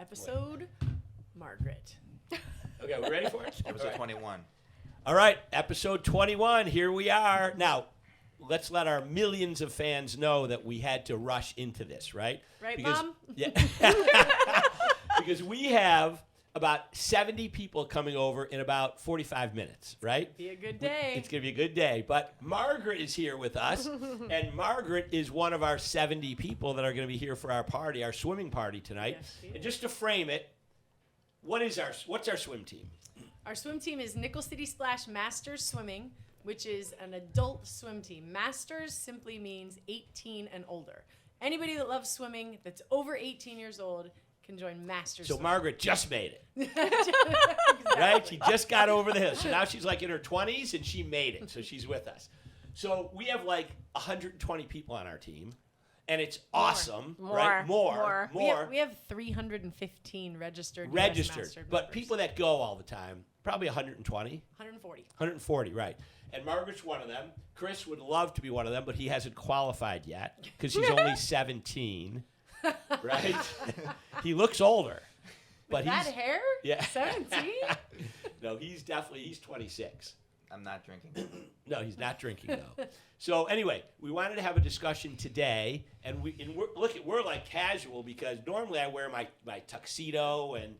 Episode Margaret. Okay, we ready for it? Episode 21. All right, episode 21. Here we are. Now, let's let our millions of fans know that we had to rush into this, right? Right, because, Mom? Yeah. Because we have about 70 people coming over in about 45 minutes, right? Be a good day. It's going to be a good day. But Margaret is here with us, and Margaret is one of our 70 people that are going to be here for our party, our swimming party tonight. Yes, she And is. just to frame it, what's our swim team? Our swim team is Nickel City Splash Masters Swimming, which is an adult swim team. Masters simply means 18 and older. Anybody that loves swimming that's over 18 years old can join Masters So Swimming. Margaret just made it, Exactly. right? She just got over the hill. So now she's like in her 20s, and she made it. So she's with us. So we have like 120 people on our team, and it's awesome, right? More. We have 315 registered. US Registered, Master but members. people that go all the time, probably 120. 140. 140, right. And Margaret's one of them. Chris would love to be one of them, but he hasn't qualified yet because he's only 17, right? He looks older. But With that he's, hair? yeah. 17? No, he's 26. I'm not drinking. No, he's not drinking though. So anyway, we wanted to have a discussion today, and we're like casual because normally I wear my tuxedo and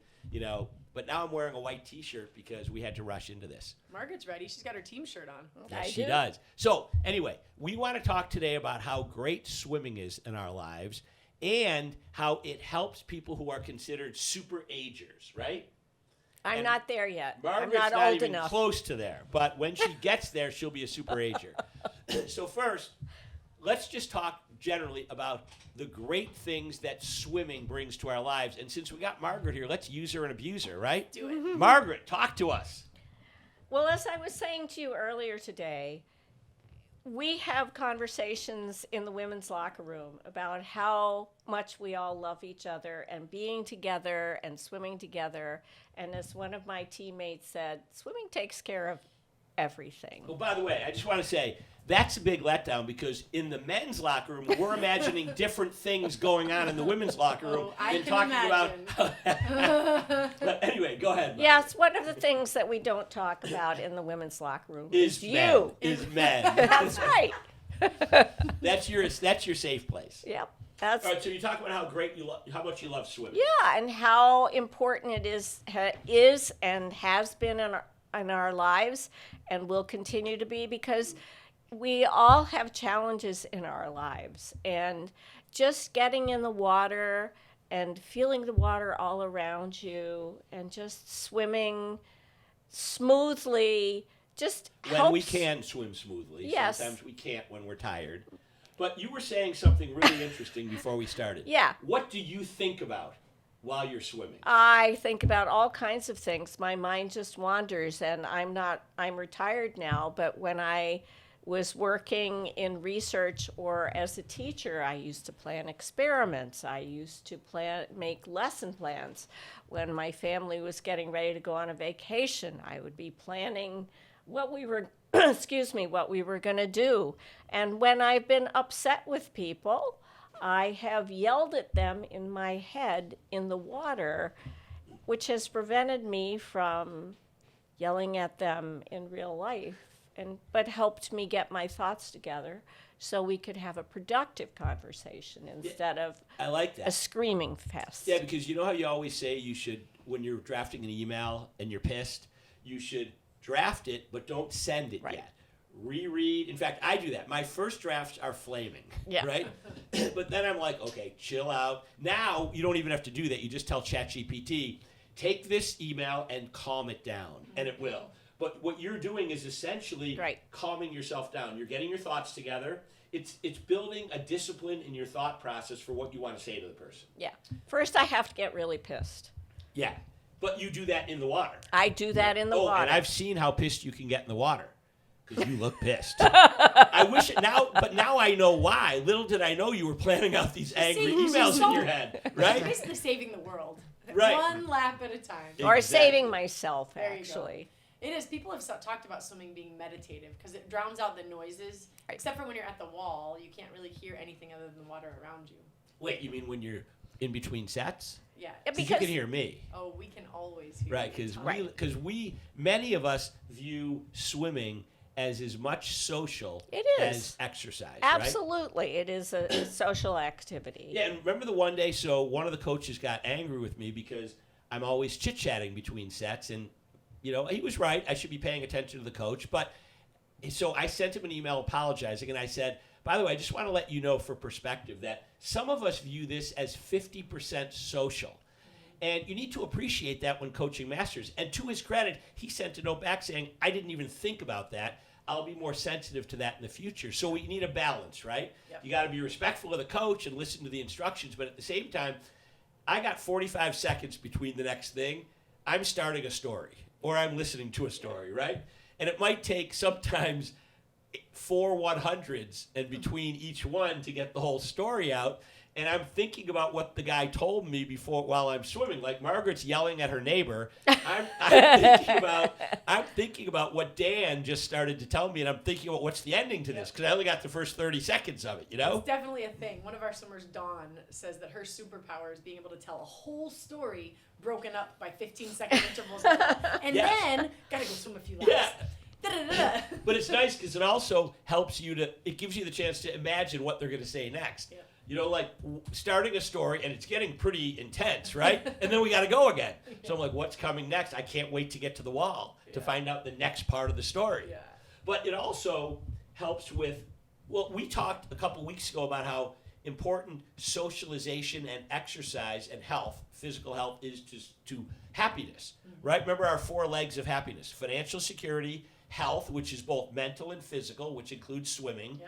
but now I'm wearing a white T-shirt because we had to rush into this. Margaret's ready. She's got her team shirt on. Yes, she does. So anyway, we want to talk today about how great swimming is in our lives and how it helps people who are considered superagers, right? I'm And not there yet. Margaret's I'm not old even enough. close to there, but when she gets there, she'll be a superager. So first, let's just talk generally about the great things that swimming brings to our lives. And since we got Margaret here, let's use her and abuse her, right? Do it. Margaret, talk to us. Well, as I was saying to you earlier today, we have conversations in the women's locker room about how much we all love each other and being together and swimming together. And as one of my teammates said, swimming takes care of everything. Oh, by the way, I just want to say, that's a big letdown because in the men's locker room, we're imagining different things going on in the women's locker room Oh, I and can talking about. But anyway, go ahead. Margaret. Yes, one of the things that we don't talk about in the womenn's locker room is men. you. Is men. That's right. That's your safe place. Yep. That's All right, so you talk about how much you love swimming. Yeah, and how important it is and has been in our lives and will continue to be, because we all have challenges in our lives, and just getting in the water and feeling the water all around you and just swimming smoothly just When helps. we can swim smoothly. Yes. Sometimes we can't when we're tired. But you were saying something really interesting before we started. Yeah. What do you think about while you're swimming? I think about all kinds of things. My mind just wanders, and I'm retired now, but when I was working in research or as a teacher, I used to plan experiments. I used to make lesson plans. When my family was getting ready to go on a vacation, I would be planning what we were what we were going to do. And when I've been upset with people, I have yelled at them in my head in the water, which has prevented me from yelling at them in real life, but helped me get my thoughts together so we could have a productive conversation instead of I like that. a screaming fest. Yeah, because you know how you always say you should, when you're drafting an email and you're pissed, you should draft it, but don't send it Right. yet. Reread. In fact, I do that. My first drafts are flaming, Yeah. right? But then I'm like, okay, chill out. Now you don't even have to do that. You just tell ChatGPT, take this email and calm it down, and it will. But what you're doing is essentially Right. calming yourself down. You're getting your thoughts together. It's building a discipline in your thought process for what you want to say to the person. Yeah. First, I have to get really pissed. Yeah. But you do that in the water. I do that in the water. And I've seen how pissed you can get in the water. Because you look pissed. I wish it now, but now I know why. Little did I know you were planning out these angry emails in your head, right? Basically saving the world. Right. One lap at a time. Or Exactly. saving myself, There you go. actually. It is. People have talked about swimming being meditative because it drowns out the noises. Right. Except for when you're at the wall, you can't really hear anything other than the water around you. Wait, you mean when you're in between sets? Yeah. Because you can hear me. Oh, we can always hear. Right, you. because many of us view swimming as much social It is. as exercise. Absolutely, it is a social activity. Yeah, and remember the one day, so one of the coaches got angry with me because I'm always chit-chatting between sets, and, he was right. I should be paying attention to the coach. But so I sent him an email apologizing, and I said, by the way, I just want to let you know for perspective that some of us view this as 50% social. And you need to appreciate that when coaching masters. And to his credit, he sent a note back saying, I didn't even think about that. I'll be more sensitive to that in the future. So we need a balance, right? Yep. You got to be respectful of the coach and listen to the instructions. But at the same time, I got 45 seconds between the next thing. I'm starting a story or I'm listening to a story, right? And it might take sometimes 4 100s and between each one to get the whole story out. And I'm thinking about what the guy told me while I'm swimming. Like Margaret's yelling at her neighbor. I'm thinking about what Dan just started to tell me, and I'm thinking about what's the ending to this because I only got the first 30 seconds of it. It's definitely a thing. One of our swimmers, Dawn, says that her superpower is being able to tell a whole story broken up by 15-second intervals, and then gotta go swim a few laps. Yeah. Da-da-da-da. But it's nice because it also helps you it gives you the chance to imagine what they're going to say next. Yeah. Like starting a story, and it's getting pretty intense, right? And then we got to go again. So I'm like, what's coming next? I can't wait to get to the wall to find out the next part of the story. Yeah. But it also helps with, we talked a couple weeks ago about how important socialization and exercise and health, physical health, is to happiness, right? Remember our 4 legs of happiness: financial security, health, which is both mental and physical, which includes swimming,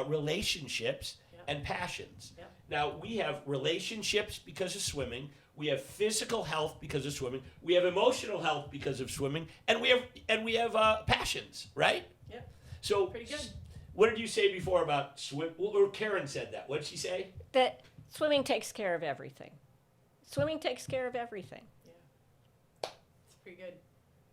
relationships, and passions. Yep. Now, we have relationships because of swimming. We have physical health because of swimming. We have emotional health because of swimming, and we have passions, right? Yep. So, Pretty good. What did you say before about swim? Or Karen said that. What did she say? That swimming takes care of everything. Swimming takes care of everything. Yeah. It's pretty good.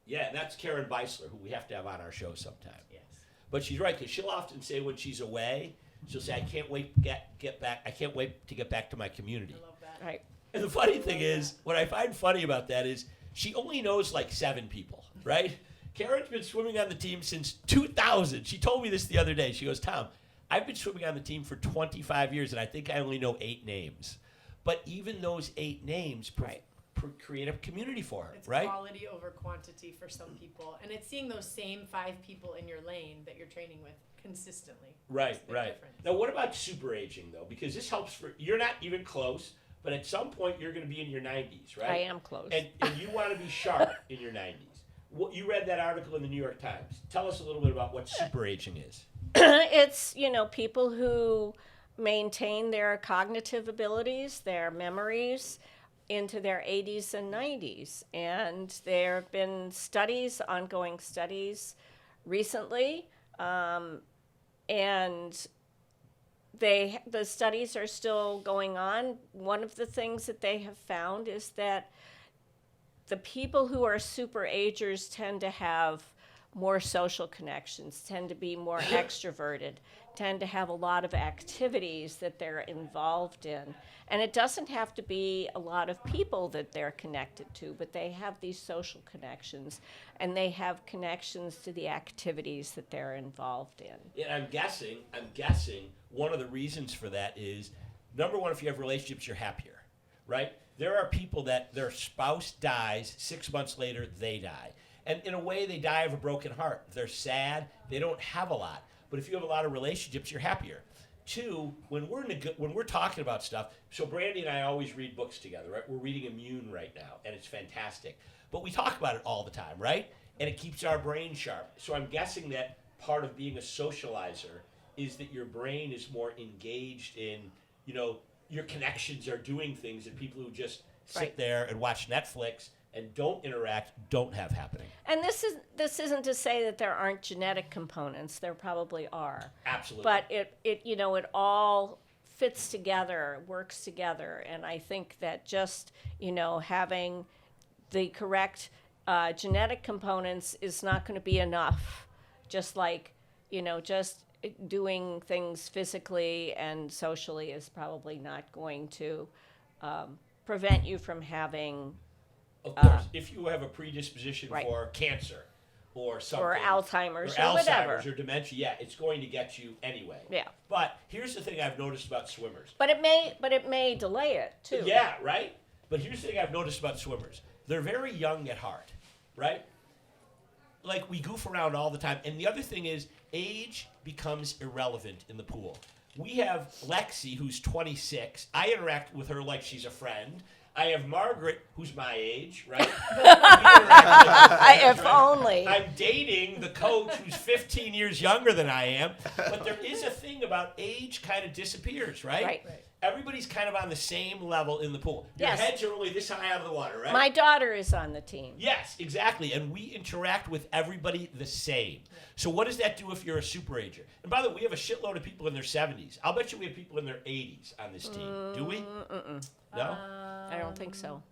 Yeah, and that's Karen Beisler, who we have to have on our show sometime. Yes. But she's right, because she'll often say when she's away, she'll say, I can't wait to get back. I can't wait to get back to my community. I love that. Right. And the funny thing is, what I find funny about that is she only knows like 7 people, right? Karen's been swimming on the team since 2000. She told me this the other day. She goes, Tom, I've been swimming on the team for 25 years, and I think I only know 8 names. But even those 8 names create a community for her, It's right? quality over quantity for some people. And it's seeing those same 5 people in your lane that you're training with consistently. Right, Makes a big right. difference. Now, what about super aging, though? Because this helps you're not even close, but at some point you're going to be in your 90s, right? I am close. And you want to be sharp in your 90s. You read that article in the New York Times. Tell us a little bit about what super aging is. It's, people who maintain their cognitive abilities, their memories into their 80s and 90s. And there have been ongoing studies recently, and the studies are still going on. One of the things that they have found is that the people who are super agers tend to have more social connections, tend to be more extroverted, tend to have a lot of activities that they're involved in. And it doesn't have to be a lot of people that they're connected to, but they have these social connections, and they have connections to the activities that they're involved in. And I'm guessing one of the reasons for that is, number one, if you have relationships, you're happier, right? There are people that their spouse dies, 6 months later, they die. And in a way, they die of a broken heart. They're sad. They don't have a lot. But if you have a lot of relationships, you're happier. 2, when we're talking about stuff, so Brandy and I always read books together, right? We're reading Immune right now, and it's fantastic. But we talk about it all the time, right? And it keeps our brain sharp. So I'm guessing that part of being a socializer is that your brain is more engaged in, your connections are doing things that people who just sit there and watch Netflix and don't interact don't have happening. And this isn't to say that there aren't genetic components. There probably are. Absolutely. But it all fits together, works together, and I think that just having the correct genetic components is not going to be enough. Just like just doing things physically and socially is probably not going to prevent you from having Of course, if you have a predisposition Right. for cancer or something, or Alzheimer's or or whatever. Alzheimer's or dementia, yeah, it's going to get you anyway. Yeah. But here's the thing I've noticed about swimmers. But it may delay it too. Yeah, right? But here's the thing I've noticed about swimmers. They're very young at heart, right? Like, we goof around all the time. And the other thing is, age becomes irrelevant in the pool. We have Lexi, who's 26. I interact with her like she's a friend. I have Margaret, who's my age, right? If only. I'm dating the coach who's 15 years younger than I am. But there is a thing about age kind of disappears, right? Right. Everybody's kind of on the same level in the pool. Your Yes. heads are only this high out of the water, right? My daughter is on the team. Yes, exactly. And we interact with everybody the same. So what does that do if you're a superager? And by the way, we have a shitload of people in their 70s. I'll bet you we have people in their 80s on this team. Do we? No? I don't think so.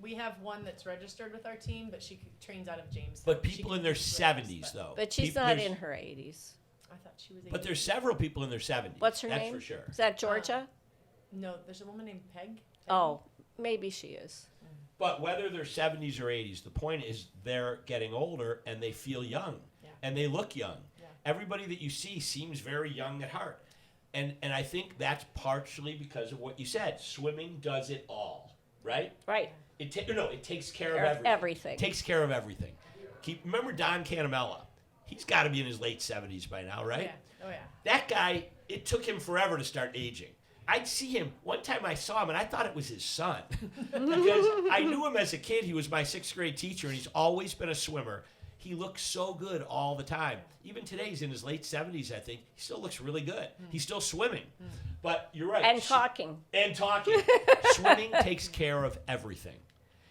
We have one that's registered with our team, but she trains out of Jamestown. But She people can in their use 70s, Rose, though. But she's People- not there's- in her 80s. I thought she was. But 80. there's several people in their 70s. What's her That's name? for sure. Is that Georgia? No, there's a woman named Peg. Oh, maybe she is. But whether they're 70s or 80s, the point is they're getting older and they feel young. Yeah. And they look young. Yeah. Everybody that you see seems very young at heart. And I think that's partially because of what you said. Swimming does it all, right? Right. It takes care of everything. Everything. Takes care of everything. Remember Don Canamella? He's got to be in his late 70s by now, right? Yeah. Oh yeah. That guy, it took him forever to start aging. I'd see him. One time I saw him, and I thought it was his son. Because I knew him as a kid. He was my 6th grade teacher, and he's always been a swimmer. He looks so good all the time. Even today, he's in his late 70s, I think. He still looks really good. He's still swimming. But you're right. And talking. And talking. Swimming takes care of everything.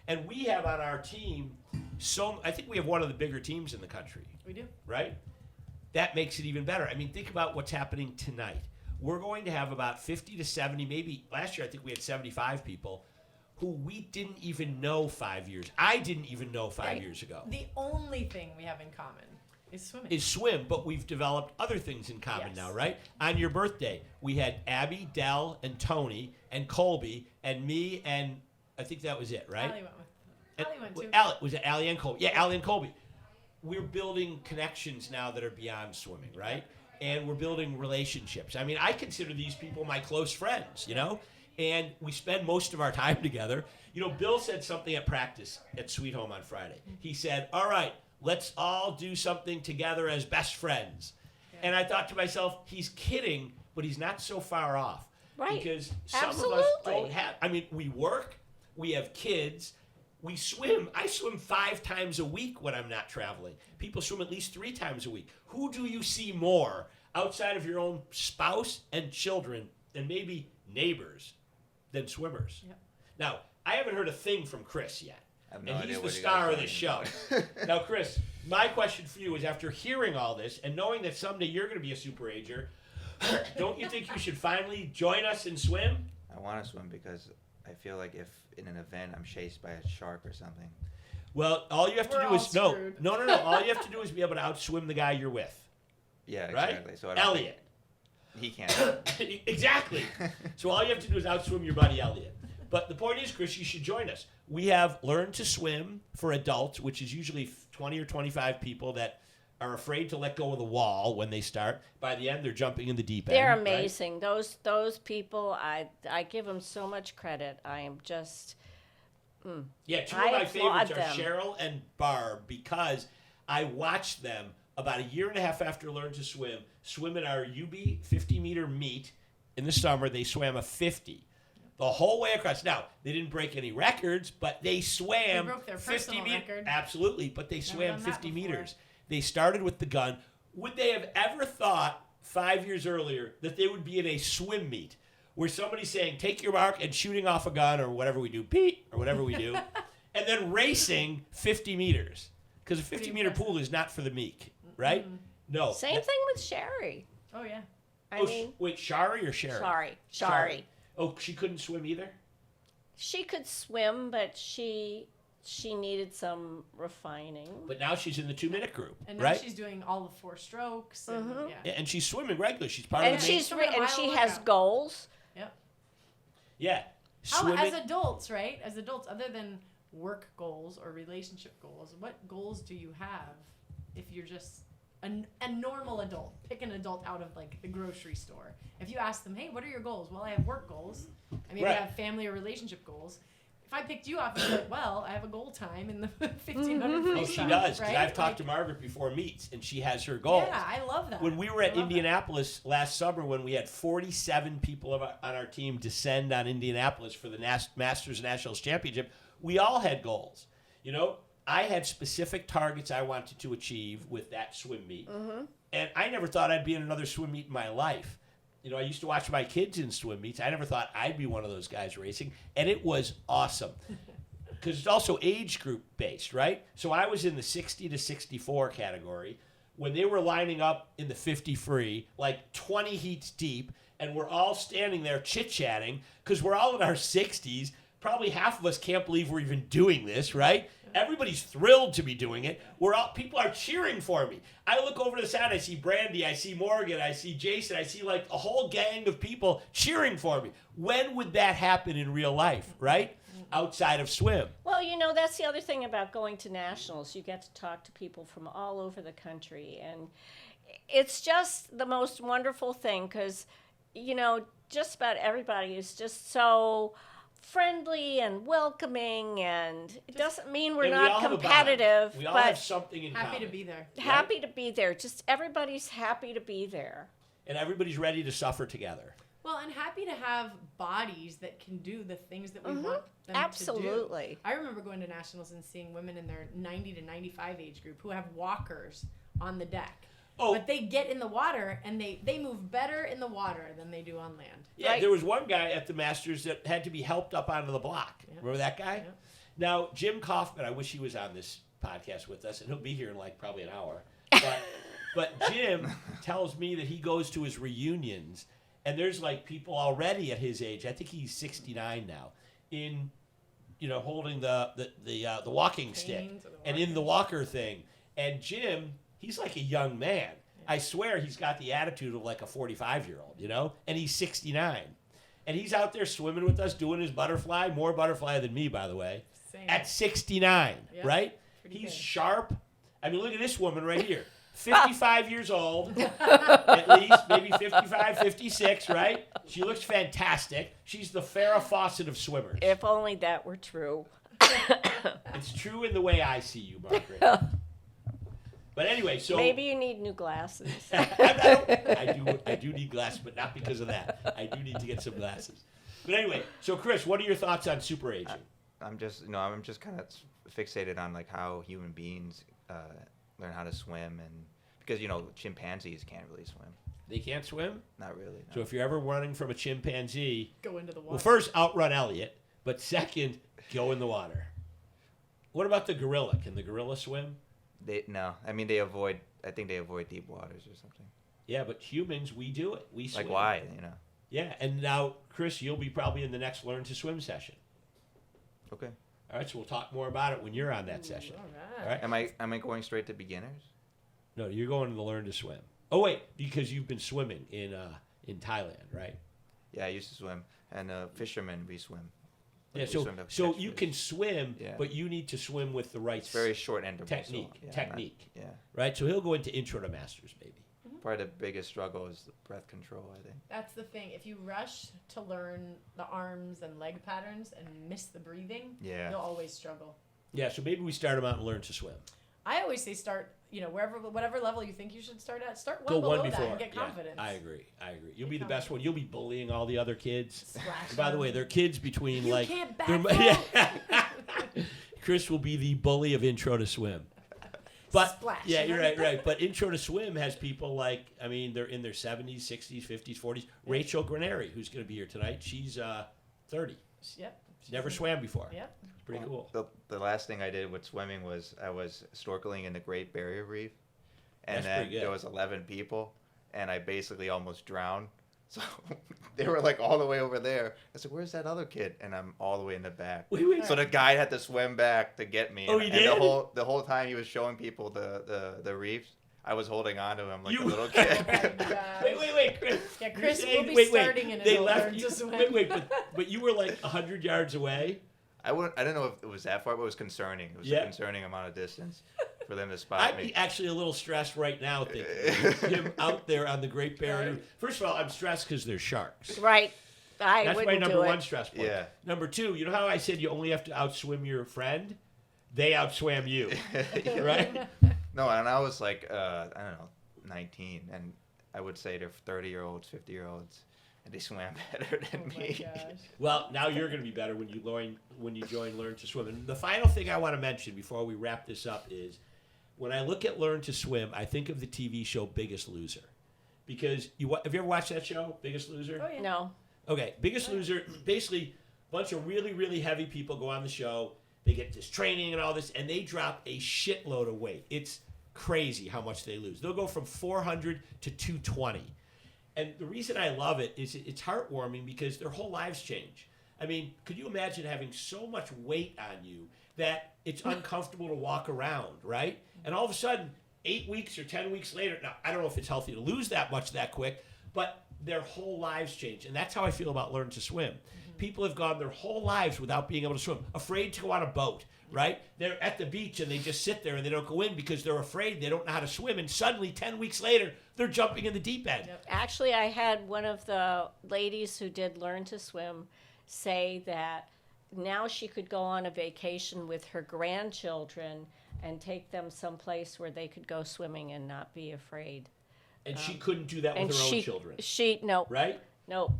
And we have on our team, I think we have one of the bigger teams in the country. We do. Right? That makes it even better. I mean, think about what's happening tonight. We're going to have about 50 to 70, maybe last year I think we had 75 people who we didn't even know 5 years. I didn't even know 5 years ago. The only thing we have in common is swimming. Is swim, but we've developed other things in common Yes. now, right? On your birthday, we had Abby, Dell, and Tony, and Colby, and me, and I think that was it, right? Allie went with. Allie went too. Was it Allie and Colby? Yeah, Allie and Colby. We're building connections now that are beyond swimming, right? And we're building relationships. I mean, I consider these people my close friends, you know? And we spend most of our time together. You know, Bill said something at practice at Sweet Home on Friday. He said, all right, let's all do something together as best friends. Yeah. And I thought to myself, he's kidding, but he's not so far off. Right. Because some Absolutely. of us don't have, I mean, we work, we have kids, we swim. I swim 5 times a week when I'm not traveling. People swim at least 3 times a week. Who do you see more outside of your own spouse and children and maybe neighbors than swimmers? Yep. Now, I haven't heard a thing from Chris yet. I have no And idea he's the what you star guys of are this show. talking Now, Chris, my question for you is after hearing all this and knowing that someday you're going to be a superager, don't you think you should finally join us and swim? I want to swim because I feel like if in an event I'm chased by a shark or something. Well, all you have to We're do all is no. screwed. All you have to do is be able to outswim the guy you're with, Yeah, right? exactly. So I don't Elliot. think he can't. Exactly. So all you have to do is outswim your buddy Elliot. But the point is, Chris, you should join us. We have Learn to Swim for adults, which is usually 20 or 25 people that are afraid to let go of the wall when they start. By the end, they're jumping in the deep end. They're right? amazing. Those people, I give them so much credit. I am just. Yeah, 2 I of my applaud favorites are them. Cheryl and Barb because I watched them about a year and a half after Learn to swim in our UB 50-meter meet. In the summer, they swam a 50. The whole way across. Now, they didn't break any records, but they swam They broke their 50 personal meters. record. Absolutely, but they swam done that 50 before. meters. They started with the gun. Would they have ever thought 5 years earlier that they would be in a swim meet where somebody's saying, take your mark and shooting off a gun or whatever we do, Pete, or whatever we do, and then racing 50 meters? Because a 50-meter impressive. pool is not for the meek, right? No. Same thing with Sherry. Oh yeah. I mean, Wait, Shari or Sherry? Shari. Oh, she couldn't swim either? She could swim, but she needed some refining. But now she's in the 2-minute group, And now right? she's doing all the 4 strokes. And, yeah. Yeah, and she's swimming regularly. She's part And of the she- main. Swimming a mile she workout. has goals. Yep. Yeah. swimming. As adults, right? As adults, other than work goals or relationship goals, what goals do you have if you're just a normal adult? Pick an adult out of like the grocery store. If you ask them, hey, what are your goals? Well, I have work goals. I maybe Right. I have family or relationship goals. If I picked you up and like, well, I have a goal time in the 1500 Oh, freestyle. she does, because right? I've talked to Like, Margaret before meets, and she has her goals. Yeah, I love that. When we were I at love that. Indianapolis last summer, when we had 47 people on our team descend on Indianapolis for the Masters Nationals Championship, we all had goals. You know, I had specific targets I wanted to achieve with that swim meet, and I never thought I'd be in another swim meet in my life. You know, I used to watch my kids in swim meets. I never thought I'd be one of those guys racing, and it was awesome. Because it's also age group based, right? So I was in the 60 to 64 category. When they were lining up in the 50 free, like 20 heats deep, and we're all standing there chit-chatting because we're all in our 60s. Probably half of us can't believe we're even doing this, right? Everybody's thrilled to be doing it. People are cheering for me. I look over to the side, I see Brandy, I see Morgan, I see Jason, I see like a whole gang of people cheering for me. When would that happen in real life, right? Outside of swim. Well, you know, that's the other thing about going to nationals. You get to talk to people from all over the country. And it's just the most wonderful thing because, you know, just about everybody is just so friendly and welcoming. And it doesn't mean we're And we all not have a bond. competitive, We all have but something in Happy common. to be there. happy to be there. Just everybody's happy to be there. And everybody's ready to suffer together. Well, and happy to have bodies that can do the things that we want them Absolutely. to do. I remember going to nationals and seeing women in their 90 to 95 age group who have walkers on the deck. Oh. But they get in the water and they move better in the water than they do on land. Yeah, Right. there was one guy at the Masters that had to be helped up onto the block. Yeah. Remember that guy? Yeah. Now, Jim Kaufman, I wish he was on this podcast with us, and he'll be here in like probably an hour. But Jim tells me that he goes to his reunions, and there's like people already at his age. I think he's 69 now, in holding the walking stick Canes or the and in the walker thing. And Jim, he's like a young man. I swear he's got the attitude of like a 45-year-old, and he's 69. And he's out there swimming with us, doing his butterfly, more butterfly than me, by the way, Same. at 69, Yeah, right? pretty He's good. sharp. I mean, look at this woman right here. 55 years old, at least, maybe 55, 56, right? She looks fantastic. She's the Farrah Fawcett of swimmers. If only that were true. It's true in the way I see you, Margaret. But anyway, so Maybe you need new glasses. I do need glasses, but not because of that. I do need to get some glasses. But anyway, so Chris, what are your thoughts on super aging? I'm just kind of fixated on like how human beings learn how to swim, and because chimpanzees can't really swim. They can't swim? Not really. No. So if you're ever running from a chimpanzee, Go into the water. well, first, outrun Elliot, but second, go in the water. What about the gorilla? Can the gorilla swim? I mean, they avoid. I think they avoid deep waters or something. Yeah, but humans, we do it. We swim. Like why? Yeah, and now, Chris, you'll be probably in the next Learn to Swim session. Okay. All right, so we'll talk more about it when you're on that session. All All right? Am I going straight to beginners? No, you're going to the Learn to Swim. Oh, wait, because you've been swimming in Thailand, right? Yeah, I used to swim, and fishermen we swim. Yeah, We so swim to so catch you fish. can swim, Yeah. but you need to swim with the right It's very short interval. technique, So, yeah, technique, yeah. right? So he'll go into Intro to Masters, maybe. Probably the biggest struggle is the breath control, I think. That's the thing. If you rush to learn the arms and leg patterns and miss the breathing, Yeah. you'll always struggle. Yeah, so maybe we start them out and learn to swim. I always say start, whatever level you think you should start at, start one Go below one that before. and get Yeah, confidence. I agree. You'll Get be the best one. You'll be bullying all the other kids. Splash By the them. way, they're kids between You like. can't they're- backflip. Chris will be the bully of Intro to Swim. But Splash. yeah, you're right. But Intro to Swim has people like, I mean, they're in their 70s, 60s, 50s, 40s. Rachel Graneri, who's going to be here tonight, she's 30. Yep. Never swam before. Yep. It's pretty cool. The last thing I did with swimming was I was snorkeling in the Great Barrier Reef, and That's then pretty good. there was 11 people, and I basically almost drowned. So they were like all the way over there. I said, "Where's that other kid?" And I'm all the way in the back. Wait. So the guy had to swim back to get me. Oh, and, he and did? the whole time he was showing people the reefs, I was holding on to him like You- a little kid. Wait, Chris. Yeah, You're Chris saying- will be starting in They adult left learn you. to swim. Wait, but you were like 100 yards away. I didn't know if it was that far, but it was concerning. It was Yeah. a concerning amount of distance for them to spot I'd me. be actually a little stressed right now thinking him out there on the Great Barrier. Right. First of all, I'm stressed because there's sharks. Right. I That's my wouldn't number do one it. stress point. Yeah. Number two, you know how I said you only have to outswim your friend? They outswam you, right? No, and I was like, I don't know, 19, and I would say to 30-year-olds, 50-year-olds, and they swam better than Oh my me. gosh. Well, now you're going to be better when you join Learn to Swim. And the final thing I want to mention before we wrap this up is when I look at Learn to Swim, I think of the TV show Biggest Loser. Because have you ever watched that show, Biggest Loser? Oh, yeah. No. Okay, Biggest Loser, basically a bunch of really, really heavy people go on the show. They get this training and all this, and they drop a shitload of weight. It's crazy how much they lose. They'll go from 400 to 220. And the reason I love it is it's heartwarming because their whole lives change. I mean, could you imagine having so much weight on you that it's uncomfortable to walk around, right? And all of a sudden, 8 weeks or 10 weeks later, now, I don't know if it's healthy to lose that much that quick, but their whole lives change. And that's how I feel about Learn to Swim. People have gone their whole lives without being able to swim, afraid to go on a boat, right? They're at the beach and they just sit there and they don't go in because they're afraid they don't know how to swim. And suddenly, 10 weeks later, they're jumping in the deep end. Yep. Actually, I had one of the ladies who did Learn to Swim say that now she could go on a vacation with her grandchildren and take them someplace where they could go swimming and not be afraid. And she couldn't do that with And her she, own children, no, right? no.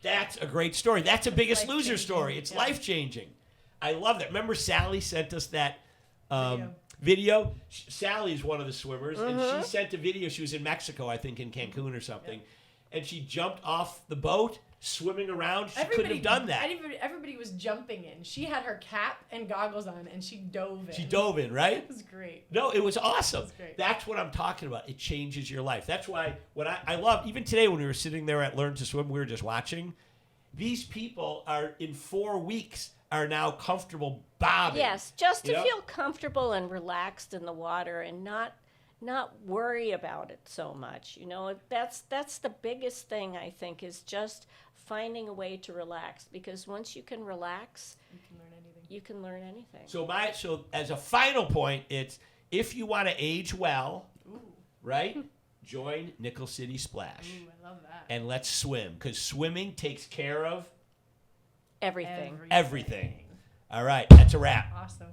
That's a great story. That's a Biggest Loser Life-changing, story. It's yeah. life-changing. I love that. Remember Sally sent us that Video. video? Sally's one of the swimmers, and she sent a video. She was in Mexico, I think, in Cancun or something. And she jumped off the boat, swimming around. She couldn't have done that. Everybody was jumping in. She had her cap and goggles on, and she dove in. She dove in, right? It was great. No, it was awesome. That's great. That's what I'm talking about. It changes your life. That's why what I love, even today when we were sitting there at Learn to Swim, we were just watching. These people are, in 4 weeks, are now comfortable bobbing. Yes, just to You know? feel comfortable and relaxed in the water and not worry about it so much. You know, that's the biggest thing, I think, is just finding a way to relax, because once you can relax, You can learn anything. you can learn anything. So as a final point, it's if you want to age well, Ooh, right? Join Nickel City Splash. ooh, I love that. And let's swim, because swimming takes care of Everything. everything. All right, that's a wrap. Awesome.